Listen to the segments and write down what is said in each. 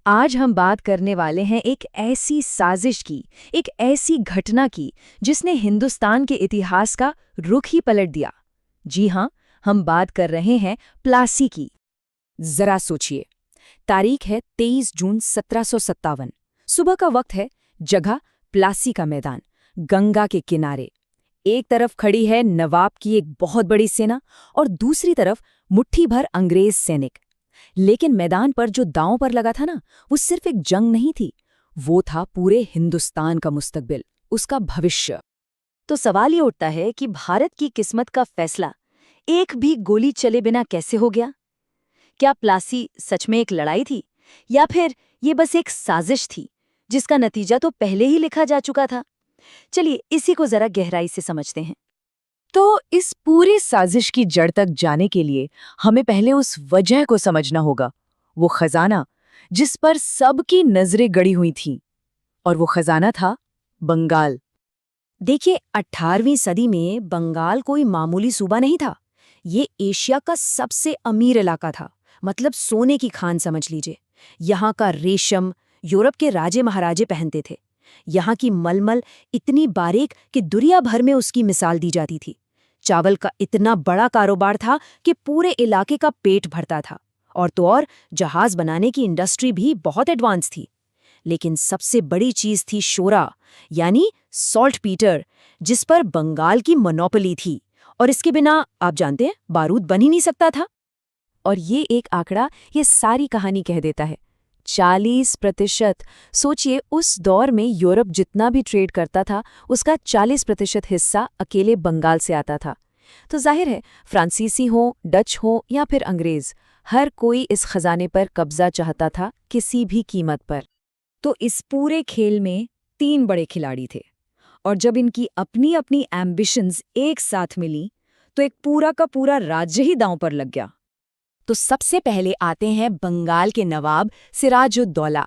आज हम बात करने वाले हैं एक ऐसी साजिश की, एक ऐसी घटना की जिसने हिंदुस्तान के इतिहास का रुख ही पलट दिया। जी हाँ, हम बात कर रहे हैं प्लासी की। जरा सोचिए, तारीख है 23 जून 1757। सुबह का वक्त है, जगह प्लासी का मैदान, गंगा के किनारे। एक तरफ खड़ी है नवाब की एक बहुत बड़ी सेना और दूसरी तरफ मुट्ठी भर अंग्रेज सैनिक। लेकिन मैदान पर जो दांव पर लगा था ना, वो सिर्फ एक जंग नहीं थी, वो था पूरे हिंदुस्तान का मुस्तकबिल, उसका भविष्य। तो सवाल ये उठता है कि भारत की किस्मत का फैसला एक भी गोली चले बिना कैसे हो गया? क्या प्लासी सच में एक लड़ाई थी, या फिर ये बस एक साजिश थी जिसका नतीजा तो पहले ही लिखा जा चुका था? चलिए इसी को जरा गहराई से समझते हैं। तो इस पूरी साजिश की जड़ तक जाने के लिए हमें पहले उस वजह को समझना होगा, वो खजाना जिस पर सबकी नजरें गड़ी हुई थीं। और वो खजाना था बंगाल। देखिए, 18वीं सदी में बंगाल कोई मामूली सूबा नहीं था। ये एशिया का सबसे अमीर इलाका था, मतलब सोने की खान समझ लीजिए। यहाँ का रेशम यूरोप के राजे महाराजे पहनते थे। यहाँ की मलमल इतनी बारीक कि दुनिया भर में उसकी मिसाल दी जाती थी। चावल का इतना बड़ा कारोबार था कि पूरे इलाके का पेट भरता था। और तो और जहाज बनाने की इंडस्ट्री भी बहुत एडवांस थी। लेकिन सबसे बड़ी चीज थी शोरा, यानी सॉल्ट पीटर, जिस पर बंगाल की मोनोपोली थी। और इसके बिना आप जानते हैं, बारूद बन ही नहीं सकता था। और ये एक आंकड़ा ये सारी कहानी कह देता है, 40%। सोचिए, उस दौर में यूरोप जितना भी ट्रेड करता था, उसका 40% हिस्सा अकेले बंगाल से आता था। तो जाहिर है, फ्रांसीसी हो, डच हो या फिर अंग्रेज, हर कोई इस खजाने पर कब्जा चाहता था, किसी भी कीमत पर। तो इस पूरे खेल में 3 बड़े खिलाड़ी थे, और जब इनकी अपनी अपनी एम्बिशंस एक साथ मिली, तो एक पूरा का पूरा राज्य ही दांव पर लग गया। तो सबसे पहले आते हैं बंगाल के नवाब सिराजुद्दौला।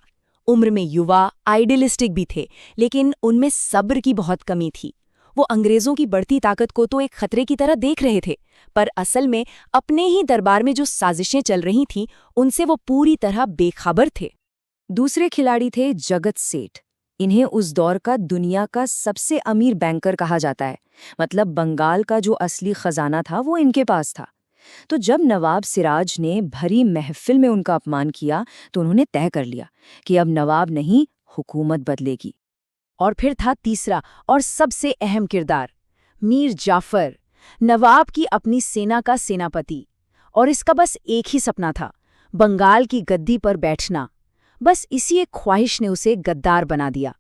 उम्र में युवा, आइडियलिस्टिक भी थे, लेकिन उनमें सब्र की बहुत कमी थी। वो अंग्रेजों की बढ़ती ताकत को तो एक खतरे की तरह देख रहे थे, पर असल में अपने ही दरबार में जो साजिशें चल रही थीं, उनसे वो पूरी तरह बेखबर थे। दूसरे खिलाड़ी थे जगत सेठ। इन्हें उस दौर का दुनिया का सबसे अमीर बैंकर कहा जाता है। मतलब बंगाल का जो असली खजाना था, वो इनके पास था। तो जब नवाब सिराज ने भरी महफिल में उनका अपमान किया, तो उन्होंने तय कर लिया कि अब नवाब नहीं, हुकूमत बदलेगी। और फिर था तीसरा और सबसे अहम किरदार, मीर जाफर, नवाब की अपनी सेना का सेनापति। और इसका बस एक ही सपना था, बंगाल की गद्दी पर बैठना। बस इसी एक ख्वाहिश ने उसे गद्दार बना दिया।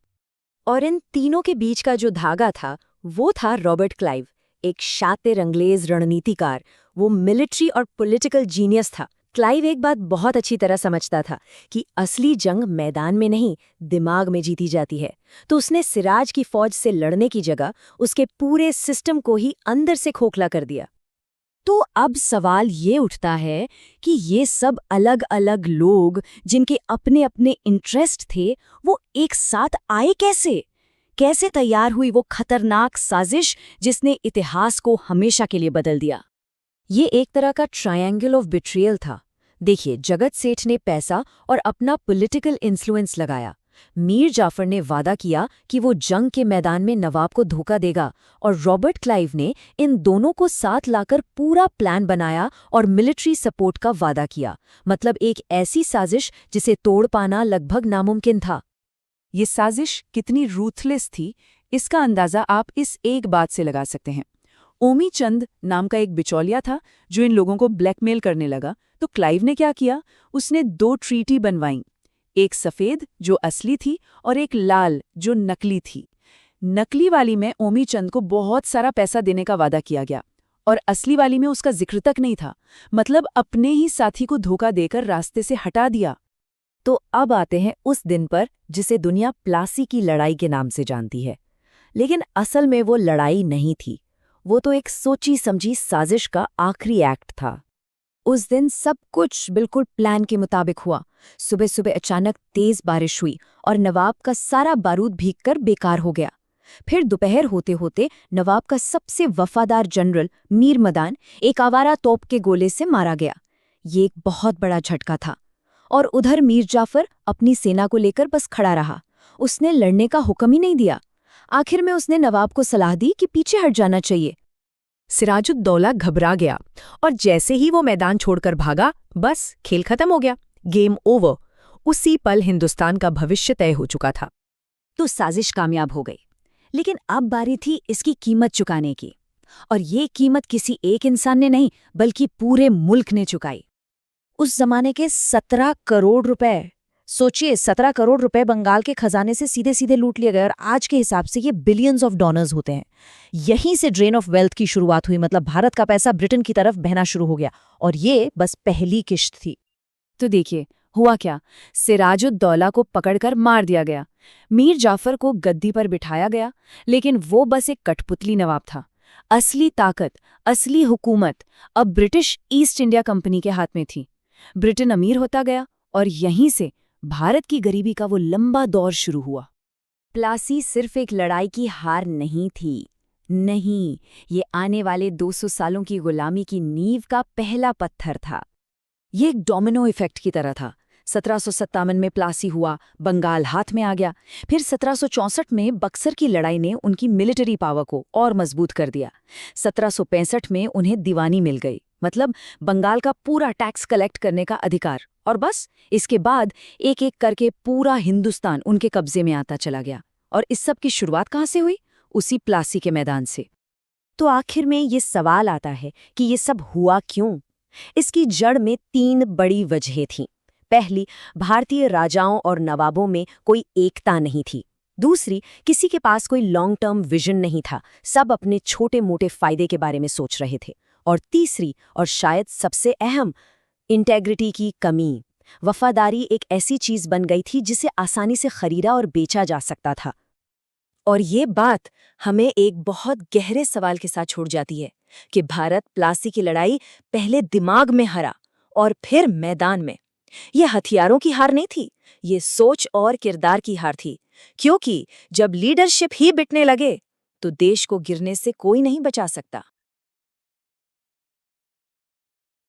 और इन तीनों के बीच का जो धागा था, वो था रॉबर्ट क्लाइव, एक शातिर अंग्रेज रणनीतिकार। वो मिलिट्री और पॉलिटिकल जीनियस था। क्लाइव एक बात बहुत अच्छी तरह समझता था कि असली जंग मैदान में नहीं, दिमाग में जीती जाती है। तो उसने सिराज की फौज से लड़ने की जगह उसके पूरे सिस्टम को ही अंदर से खोखला कर दिया। तो अब सवाल ये उठता है कि ये सब अलग अलग लोग, जिनके अपने अपने इंटरेस्ट थे, वो एक साथ आए कैसे? कैसे तैयार हुई वो खतरनाक साजिश जिसने इतिहास को हमेशा के लिए बदल दिया? ये एक तरह का ट्रायंगल ऑफ बिट्रियल था। देखिए, जगत सेठ ने पैसा और अपना पॉलिटिकल इन्फ्लुएंस लगाया। मीर जाफर ने वादा किया कि वो जंग के मैदान में नवाब को धोखा देगा, और रॉबर्ट क्लाइव ने इन दोनों को साथ लाकर पूरा प्लान बनाया और मिलिट्री सपोर्ट का वादा किया। मतलब एक ऐसी साजिश जिसे तोड़ पाना लगभग नामुमकिन था। ये साजिश कितनी रूथलेस थी, इसका अंदाजा आप इस एक बात से लगा सकते हैं। ओमी चंद नाम का एक बिचौलिया था जो इन लोगों को ब्लैकमेल करने लगा। तो क्लाइव ने क्या किया, उसने 2 ट्रीटी बनवाईं, एक सफेद जो असली थी और एक लाल जो नकली थी। नकली वाली में ओमी चंद को बहुत सारा पैसा देने का वादा किया गया, और असली वाली में उसका जिक्र तक नहीं था। मतलब अपने ही साथी को धोखा देकर रास्ते से हटा दिया। तो अब आते हैं उस दिन पर जिसे दुनिया प्लासी की लड़ाई के नाम से जानती है। लेकिन असल में वो लड़ाई नहीं थी, वो तो एक सोची समझी साजिश का आखिरी एक्ट था। उस दिन सब कुछ बिल्कुल प्लान के मुताबिक हुआ। सुबह सुबह अचानक तेज बारिश हुई और नवाब का सारा बारूद भीगकर बेकार हो गया। फिर दोपहर होते होते नवाब का सबसे वफादार जनरल मीर मदान एक आवारा तोप के गोले से मारा गया। ये एक बहुत बड़ा झटका था। और उधर मीर जाफर अपनी सेना को लेकर बस खड़ा रहा। उसने लड़ने का हुक्म ही नहीं दिया। आखिर में उसने नवाब को सलाह दी कि पीछे हट जाना चाहिए। सिराजुद्दौला घबरा गया और जैसे ही वो मैदान छोड़कर भागा, बस खेल खत्म हो गया, गेम ओवर। उसी पल हिंदुस्तान का भविष्य तय हो चुका था। तो साजिश कामयाब हो गई, लेकिन अब बारी थी इसकी कीमत चुकाने की। और ये कीमत किसी एक इंसान ने नहीं, बल्कि पूरे मुल्क ने चुकाई। उस जमाने के 17 करोड़ रुपए, सोचिए 17 करोड़ रुपए बंगाल के खजाने से सीधे सीधे लूट लिए गए, और आज के हिसाब से ये बिलियंस ऑफ डॉलर्स होते हैं। यहीं से ड्रेन ऑफ वेल्थ की शुरुआत हुई, मतलब भारत का पैसा ब्रिटेन की तरफ बहना शुरू हो गया। और ये बस पहली किश्त थी। तो देखिए हुआ क्या, सिराजुद्दौला को पकड़कर मार दिया गया, मीर जाफर को गद्दी पर बिठाया गया, लेकिन वो बस एक कठपुतली नवाब था। असली ताकत, असली हुकूमत अब ब्रिटिश ईस्ट इंडिया कंपनी के हाथ में थी। ब्रिटेन अमीर होता गया और यहीं से भारत की गरीबी का वो लंबा दौर शुरू हुआ। प्लासी सिर्फ एक लड़ाई की हार नहीं थी, नहीं, ये आने वाले 200 सालों की गुलामी की नींव का पहला पत्थर था। ये एक डोमिनो इफेक्ट की तरह था। 1757 में प्लासी हुआ, बंगाल हाथ में आ गया। फिर 1764 में बक्सर की लड़ाई ने उनकी मिलिट्री पावर को और मजबूत कर दिया। 1765 में उन्हें दीवानी मिल गई, मतलब बंगाल का पूरा टैक्स कलेक्ट करने का अधिकार। और बस इसके बाद एक एक करके पूरा हिंदुस्तान उनके कब्जे में आता चला गया। और इस सब की शुरुआत कहाँ से हुई? उसी प्लासी के मैदान से। तो आखिर में ये सवाल आता है कि ये सब हुआ क्यों? इसकी जड़ में 3 बड़ी वजहें थीं। पहली, भारतीय राजाओं और नवाबों में कोई एकता नहीं थी। दूसरी, किसी के पास कोई लॉन्ग टर्म विजन नहीं था, सब अपने छोटे मोटे फायदे के बारे में सोच रहे थे। और तीसरी, और शायद सबसे अहम, इंटेग्रिटी की कमी। वफादारी एक ऐसी चीज बन गई थी जिसे आसानी से खरीदा और बेचा जा सकता था। और ये बात हमें एक बहुत गहरे सवाल के साथ छोड़ जाती है कि भारत प्लासी की लड़ाई पहले दिमाग में हारा और फिर मैदान में। ये हथियारों की हार नहीं थी, ये सोच और किरदार की हार थी। क्योंकि जब लीडरशिप ही बिटने लगे तो देश को गिरने से कोई नहीं बचा सकता।